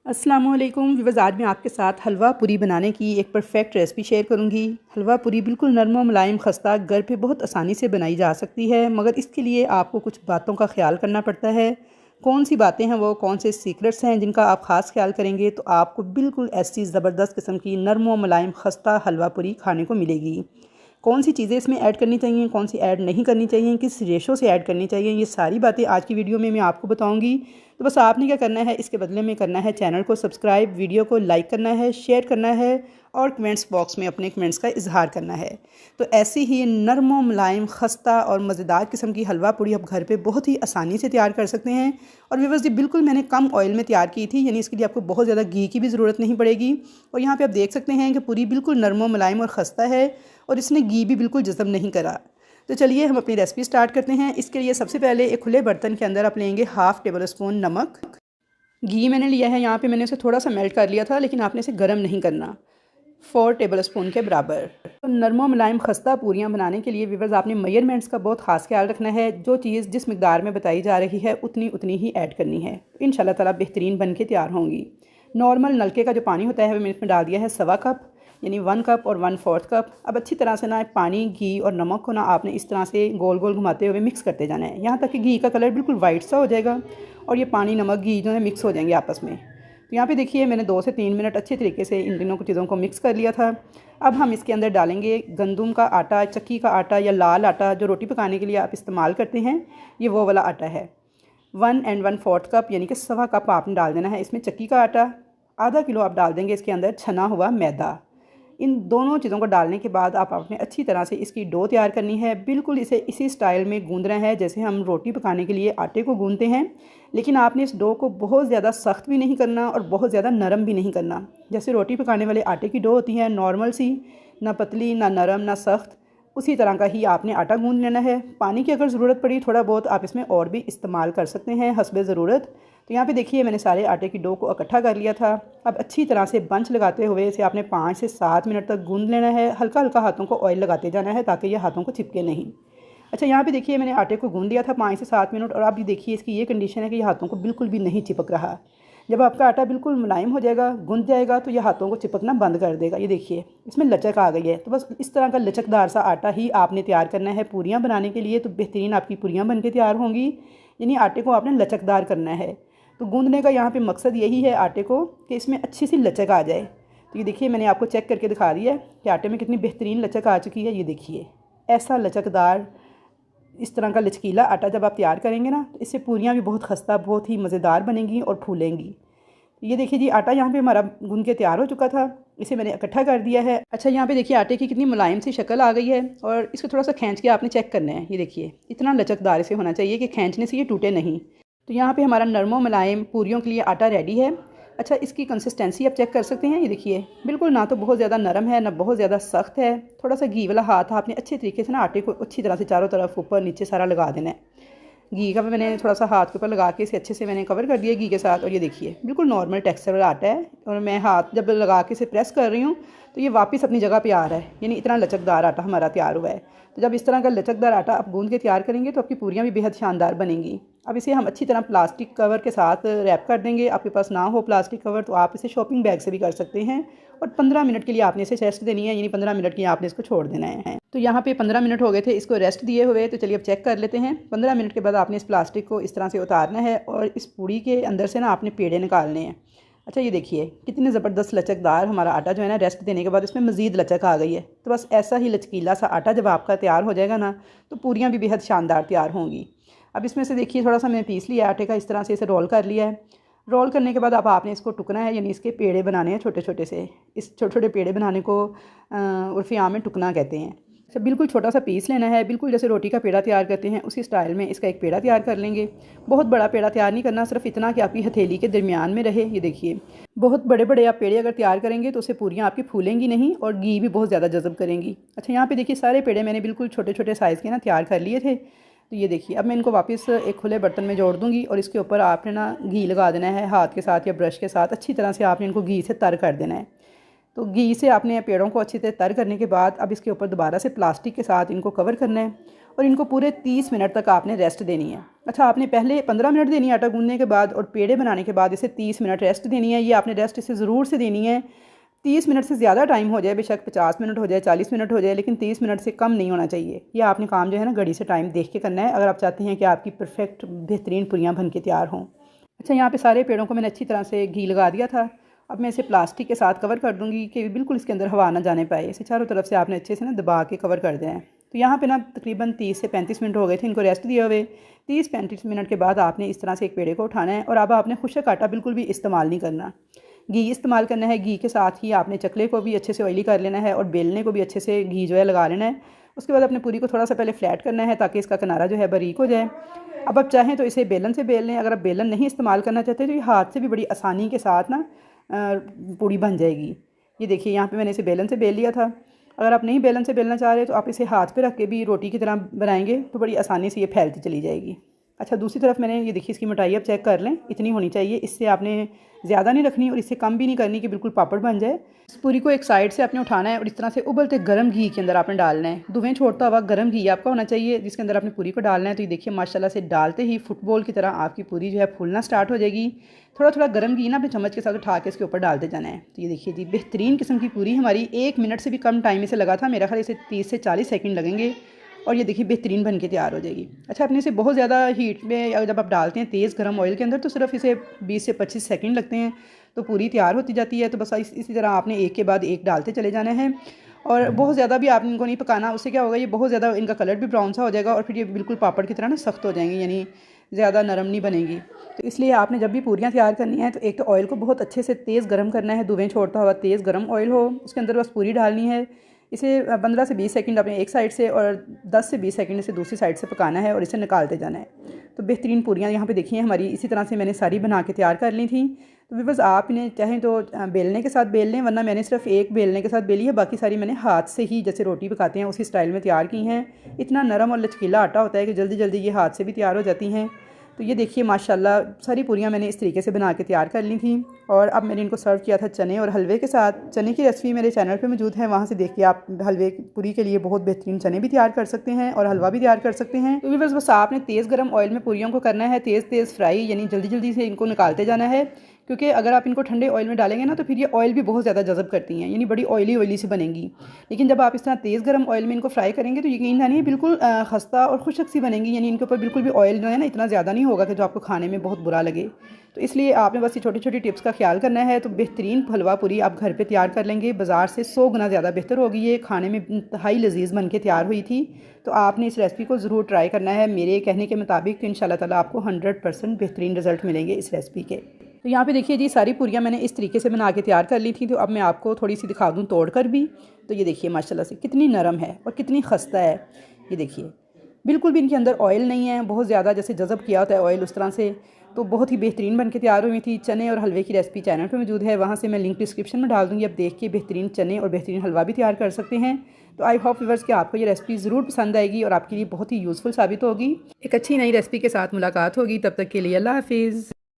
अस्सलामुअलैकुम व्यूअर्स, आज मैं आपके साथ हलवा पूरी बनाने की एक परफेक्ट रेसिपी शेयर करूंगी। हलवा पूरी बिल्कुल नरम और मुलायम खस्ता घर पे बहुत आसानी से बनाई जा सकती है, मगर इसके लिए आपको कुछ बातों का ख्याल करना पड़ता है। कौन सी बातें हैं वो, कौन से सीक्रेट्स हैं जिनका आप ख़ास ख्याल करेंगे तो आपको बिल्कुल ऐसी ज़बरदस्त किस्म की नरम और मुलायम खस्ता हलवा पूरी खाने को मिलेगी। कौन सी चीज़ें इसमें ऐड करनी चाहिए, कौन सी ऐड नहीं करनी चाहिए, किस रेशो से ऐड करनी चाहिए, ये सारी बातें आज की वीडियो में मैं आपको बताऊंगी। तो बस आपने क्या करना है, इसके बदले में करना है चैनल को सब्सक्राइब, वीडियो को लाइक करना है, शेयर करना है और कमेंट्स बॉक्स में अपने कमेंट्स का इजहार करना है। तो ऐसी ही नरम व मुलायम खस्ता और मज़ेदार किस्म की हलवा पूड़ी आप घर पे बहुत ही आसानी से तैयार कर सकते हैं। और व्यूअर्स, जी बिल्कुल मैंने कम ऑयल में तैयार की थी, यानी इसके लिए आपको बहुत ज़्यादा घी की भी ज़रूरत नहीं पड़ेगी। और यहाँ पर आप देख सकते हैं कि पूरी बिल्कुल नरम व मुलायम और खस्ता है और इसने घी भी बिल्कुल जज़ब नहीं करा। तो चलिए हम अपनी रेसिपी स्टार्ट करते हैं। इसके लिए सबसे पहले एक खुले बर्तन के अंदर आप लेंगे हाफ़ टेबल स्पून नमक। घी मैंने लिया है, यहाँ पे मैंने उसे थोड़ा सा मेल्ट कर लिया था, लेकिन आपने इसे गर्म नहीं करना। 4 टेबल स्पून के बराबर। तो नरम व मुलायम खस्ता पूरियाँ बनाने के लिए व्यूअर्स आपने मेजरमेंट्स का बहुत ख़ास ख्याल रखना है। जो चीज़ जिस मिकदार में बताई जा रही है उतनी उतनी ही ऐड करनी है। इंशाल्लाह ताला बेहतरीन बन के तैयार होंगी। नॉर्मल नलके का जो पानी होता है वो मैंने इसमें डाल दिया है 1.25 कप, यानी 1 कप और 1/4 कप। अब अच्छी तरह से ना पानी, घी और नमक को ना आपने इस तरह से गोल गोल घुमाते हुए मिक्स करते जाना है, यहाँ तक कि घी का कलर बिल्कुल वाइट सा हो जाएगा और ये पानी, नमक, घी जो है मिक्स हो जाएंगे आपस में। तो यहाँ पे देखिए मैंने 2 से 3 मिनट अच्छे तरीके से इन तीनों चीज़ों को मिक्स कर लिया था। अब हम इसके अंदर डालेंगे गंदम का आटा, चक्की का आटा या लाल आटा जो रोटी पकाने के लिए आप इस्तेमाल करते हैं, ये वो वाला आटा है। 1 और 1/4 कप यानी कि 1.25 कप आपने डाल देना है इसमें चक्की का आटा। आधा किलो आप डाल देंगे इसके अंदर छना हुआ मैदा। इन दोनों चीज़ों को डालने के बाद आपने अच्छी तरह से इसकी डो तैयार करनी है। बिल्कुल इसे इसी स्टाइल में गूंदना है जैसे हम रोटी पकाने के लिए आटे को गूंदते हैं, लेकिन आपने इस डो को बहुत ज़्यादा सख्त भी नहीं करना और बहुत ज़्यादा नरम भी नहीं करना। जैसे रोटी पकाने वाले आटे की डो होती है, नॉर्मल सी, ना पतली ना नरम ना सख्त, उसी तरह का ही आपने आटा गूंद लेना है। पानी की अगर ज़रूरत पड़ी थोड़ा बहुत आप इसमें और भी इस्तेमाल कर सकते हैं हस्बे ज़रूरत। तो यहाँ पे देखिए मैंने सारे आटे की डो को इकट्ठा कर लिया था। अब अच्छी तरह से बंच लगाते हुए इसे आपने 5 से 7 मिनट तक गूंद लेना है। हल्का हल्का हाथों को ऑयल लगाते जाना है ताकि ये हाथों को चिपके नहीं। अच्छा, यहाँ पे देखिए मैंने आटे को गूंद लिया था 5 से 7 मिनट और आप भी देखिए इसकी ये कंडीशन है कि ये हाथों को बिल्कुल भी नहीं चिपक रहा। जब आपका आटा बिल्कुल मुलायम हो जाएगा, गूंद जाएगा, तो ये हाथों को चिपकना बंद कर देगा। ये देखिए इसमें लचक आ गई है। तो बस इस तरह का लचकदार सा आटा ही आपने तैयार करना है पूरियाँ बनाने के लिए, तो बेहतरीन आपकी पूरियाँ बन के तैयार होंगी। यानी आटे को आपने लचकदार करना है। तो गूंदने का यहाँ पे मकसद यही है आटे को कि इसमें अच्छी सी लचक आ जाए। तो ये देखिए मैंने आपको चेक करके दिखा दिया है कि आटे में कितनी बेहतरीन लचक आ चुकी है। ये देखिए ऐसा लचकदार, इस तरह का लचकीला आटा जब आप तैयार करेंगे ना, तो इससे पूरियाँ भी बहुत खस्ता, बहुत ही मज़ेदार बनेंगी और फूलेंगी। ये देखिए जी आटा यहाँ पे हमारा गूंद के तैयार हो चुका था, इसे मैंने इकट्ठा कर दिया है। अच्छा, यहाँ पे देखिए आटे की कितनी मुलायम सी शक्ल आ गई है और इसको थोड़ा सा खींच के आपने चेक करना है। ये देखिए इतना लचकदार इसे होना चाहिए कि खींचने से ये टूटे नहीं। तो यहाँ पे हमारा नरम मुलायम पूरियों के लिए आटा रेडी है। अच्छा, इसकी कंसिस्टेंसी आप चेक कर सकते हैं। ये देखिए बिल्कुल ना तो बहुत ज़्यादा नरम है ना बहुत ज़्यादा सख्त है। थोड़ा सा घी वाला हाथ आपने अच्छे तरीके से ना आटे को अच्छी तरह से चारों तरफ ऊपर नीचे सारा लगा देना है। घी का मैंने थोड़ा सा हाथ के ऊपर लगा के इसे अच्छे से मैंने कवर कर दिया घी के साथ। और ये देखिए बिल्कुल नॉर्मल टेक्सचर वाला आटा है और मैं हाथ जब लगा के इसे प्रेस कर रही हूँ तो ये वापस अपनी जगह पे आ रहा है, यानी इतना लचकदार आटा हमारा तैयार हुआ है। तो जब इस तरह का लचकदार आटा आप गूंद के तैयार करेंगे तो आपकी पूरियाँ भी बेहद शानदार बनेंगी। अब इसे हम अच्छी तरह प्लास्टिक कवर के साथ रैप कर देंगे। आपके पास ना हो प्लास्टिक कवर तो आप इसे शॉपिंग बैग से भी कर सकते हैं। और 15 मिनट के लिए आपने इसे रेस्ट देनी है, यानी 15 मिनट के लिए आपने इसको छोड़ देना है। तो यहाँ पे 15 मिनट हो गए थे इसको रेस्ट दिए हुए। तो चलिए अब चेक कर लेते हैं। 15 मिनट के बाद आपने इस प्लास्टिक को इस तरह से उतारना है और इस पूड़ी के अंदर से ना आपने पेड़े निकालने हैं। अच्छा, ये देखिए कितनी ज़बरदस्त लचकदार हमारा आटा जो है ना, रेस्ट देने के बाद इसमें मज़ीद लचक आ गई है। तो बस ऐसा ही लचकीला सा आटा जब आपका तैयार हो जाएगा ना, तो पूरियाँ भी बेहद शानदार तैयार होंगी। अब इसमें से देखिए थोड़ा सा मैंने पीस लिया आटे का, इस तरह से इसे रोल कर लिया है। रोल करने के बाद अब आपने इसको टुकना है, यानी इसके पेड़े बनाने हैं छोटे छोटे से। इस छोटे छोटे पेड़े बनाने को उर्फ़ी आम में टुकना कहते हैं। अच्छा, बिल्कुल छोटा सा पीस लेना है, बिल्कुल जैसे रोटी का पेड़ा तैयार करते हैं उसी स्टाइल में इसका एक पेड़ा तैयार कर लेंगे। बहुत बड़ा पेड़ा तैयार नहीं करना, सिर्फ इतना कि आपकी हथेली के दरमियान में रहे। ये देखिए बहुत बड़े बड़े आप पेड़े अगर तैयार करेंगे तो उससे पूरियाँ आपकी फूलेंगी नहीं और घी भी बहुत ज़्यादा जज़ब करेंगी। अच्छा, यहाँ पे देखिए सारे पेड़े मैंने बिल्कुल छोटे छोटे साइज़ के ना तैयार कर लिए थे। तो ये देखिए अब मैं इनको वापस एक खुले बर्तन में जोड़ दूँगी और इसके ऊपर आपने ना घी लगा देना है हाथ के साथ या ब्रश के साथ। अच्छी तरह से आपने इनको घी से तर कर देना है। तो घी से आपने पेड़ों को अच्छी तरह तर करने के बाद अब इसके ऊपर दोबारा से प्लास्टिक के साथ इनको कवर करना है और इनको पूरे 30 मिनट तक आपने रेस्ट देनी है। अच्छा, आपने पहले 15 मिनट देनी है आटा गूंदने के बाद, और पेड़े बनाने के बाद इसे 30 मिनट रेस्ट देनी है। ये आपने रेस्ट इसे ज़रूर से देनी है। 30 मिनट से ज़्यादा टाइम हो जाए, बेशक 50 मिनट हो जाए, 40 मिनट हो जाए, लेकिन 30 मिनट से कम नहीं होना चाहिए। ये आपने काम जो है ना घड़ी से टाइम देख के करना है, अगर आप चाहते हैं कि आपकी परफेक्ट बेहतरीन पूरियाँ बन के तैयार हों। अच्छा, यहाँ पे सारे पेड़ों को मैंने अच्छी तरह से घी लगा दिया था। अब मैं इसे प्लास्टिक के साथ कवर कर दूँगी कि बिल्कुल इसके अंदर हवा ना जाने पाए। इसे चारों तरफ से आपने अच्छे से ना दबा के कवर कर देना है। तो यहाँ पे ना तकरीबन 30 से 35 मिनट हो गए थे इनको रेस्ट दिए हुए। 30-35 मिनट के बाद आपने इस तरह से एक पेड़े को उठाना है और अब आपने खुशक आटा बिल्कुल भी इस्तेमाल नहीं करना, घी इस्तेमाल करना है। घी के साथ ही आपने चकले को भी अच्छे से ऑयली कर लेना है और बेलने को भी अच्छे से घी जो है लगा लेना है। उसके बाद अपने पूरी को थोड़ा सा पहले फ्लैट करना है ताकि इसका किनारा जो है बारीक हो जाए। अब आप चाहें तो इसे बेलन से बेल लें। अगर आप बेलन नहीं इस्तेमाल करना चाहते तो ये हाथ से भी बड़ी आसानी के साथ ना पूड़ी बन जाएगी। ये देखिए यहाँ पे मैंने इसे बेलन से बेल लिया था। अगर आप नहीं बेलन से बेलना चाह रहे तो आप इसे हाथ पे रख के भी रोटी की तरह बनाएंगे तो बड़ी आसानी से ये फैलती चली जाएगी। अच्छा, दूसरी तरफ मैंने ये देखिए इसकी मोटाई अब चेक कर लें, इतनी होनी चाहिए। इससे आपने ज़्यादा नहीं रखनी और इससे कम भी नहीं करनी कि बिल्कुल पापड़ बन जाए। इस पूरी को एक साइड से आपने उठाना है और इस तरह से उबलते गर्म घी के अंदर आपने डालना है। दुवें छोड़ता हुआ गर्म घी आपका होना चाहिए जिसके अंदर आपने पूरी को डालना है। तो ये देखिए माशाल्लाह से डालते ही फुटबॉल की तरह आपकी पूरी जो है फूलना स्टार्ट हो जाएगी। थोड़ा थोड़ा गर्म घी ना अपने चम्मच के साथ उठा के इसके ऊपर डालते जाना है। तो ये देखिए जी, बेहतरीन किस्म की पूरी हमारी 1 मिनट से भी कम टाइम इसे लगा था। मेरा ख्याल इसे 30 से 40 सेकंड लगेंगे और ये देखिए बेहतरीन बन के तैयार हो जाएगी। अच्छा, अपने इसे बहुत ज़्यादा हीट में जब आप डालते हैं तेज़ गर्म ऑयल के अंदर तो सिर्फ इसे 20 से 25 सेकंड लगते हैं तो पूरी तैयार होती जाती है। तो बस इसी तरह आपने एक के बाद एक डालते चले जाना है और बहुत ज़्यादा भी आप इनको नहीं पकाना। उससे क्या होगा, ये बहुत ज़्यादा इनका कलर भी ब्राउन सा हो जाएगा और फिर ये बिल्कुल पापड़ की तरह ना सख्त हो जाएंगी, यानी ज़्यादा नरम नहीं बनेगी। तो इसलिए आपने जब भी पूरियाँ तैयार करनी है तो एक तो ऑयल को बहुत अच्छे से तेज़ गर्म करना है, दुवें छोड़ता हुआ तेज़ गर्म ऑयल हो, उसके अंदर बस पूरी डालनी है। इसे 15 से 20 सेकंड अपने एक साइड से और 10 से 20 सेकंड इसे दूसरी साइड से पकाना है और इसे निकालते जाना है। तो बेहतरीन पूरियाँ यहाँ पे देखिए हमारी इसी तरह से मैंने सारी बना के तैयार कर ली थी। तो व्यूअर्स, आप इन्हें चाहें तो बेलने के साथ बेल लें, वरना मैंने सिर्फ एक बेलने के साथ बेली है, बाकी सारी मैंने हाथ से ही जैसे रोटी पकाते हैं उसी स्टाइल में तैयार की हैं। इतना नरम और लचकीला आटा होता है कि जल्दी जल्दी ये हाथ से भी तैयार हो जाती हैं। तो ये देखिए माशाल्लाह सारी पूरियाँ मैंने इस तरीके से बना के तैयार कर ली थी और अब मैंने इनको सर्व किया था चने और हलवे के साथ। चने की रेसिपी मेरे चैनल पे मौजूद है, वहाँ से देखिए आप हलवे पूरी के लिए बहुत बेहतरीन चने भी तैयार कर सकते हैं और हलवा भी तैयार कर सकते हैं। तो बस आपने तेज़ गर्म ऑयल में पूरियों को करना है, तेज़ फ्राई, यानी जल्दी जल्दी से इनको निकालते जाना है, क्योंकि अगर आप इनको ठंडे ऑयल में डालेंगे ना तो फिर ये ऑयल भी बहुत ज़्यादा जज़ब करती हैं, यानी बड़ी ऑयली सी बनेंगी। लेकिन जब आप इस तरह तेज़ गर्म ऑयल में इनको फ्राई करेंगे तो यकीन जानिए बिल्कुल खस्ता और खुशक सी बनेंगी, यानी इनके ऊपर बिल्कुल भी ऑयल जो है ना इतना ज़्यादा नहीं होगा कि जो आपको खाने में बहुत बुरा लगे। तो इसलिए आपने बस ये छोटी छोटी टिप्स का ख्याल करना है तो बेहतरीन हलवा पूरी आप घर पे तैयार कर लेंगे। बाज़ार से 100 गुना ज़्यादा बेहतर होगी, ये खाने में इंतहाई लजीज़ बन के तैयार हुई थी। तो आपने इस रेसिपी को ज़रूर ट्राई करना है मेरे कहने के मुताबिक। तो इंशाल्लाह ताला आपको 100% बेहतरीन रिजल्ट मिलेंगे इस रेसिपी के। तो यहाँ पे देखिए जी, सारी पूरियाँ मैंने इस तरीके से बना के तैयार कर ली थी। तो अब मैं आपको थोड़ी सी दिखा दूँ तोड़ कर भी। तो ये देखिए माशाल्लाह से कितनी नरम है और कितनी खस्ता है। ये देखिए बिल्कुल भी इनके अंदर ऑयल नहीं है, बहुत ज़्यादा जैसे जज़ब किया होता है ऑयल उस तरह से। तो बहुत ही बेहतरीन बन के तैयार हुई थी। चने और हलवे की रेसिपी चैनल पे मौजूद है, वहाँ से मैं लिंक डिस्क्रिप्शन में डाल दूँगी। अब देख के बेहतरीन चने और बेहतरीन हलवा भी तैयार कर सकते हैं। तो आई होप व्यूअर्स कि आपको ये रेसिपी ज़रूर पसंद आएगी और आपके लिए बहुत ही यूज़फुल साबित होगी। एक अच्छी नई रेसिपी के साथ मुलाकात होगी, तब तक के लिए अल्लाह हाफिज़।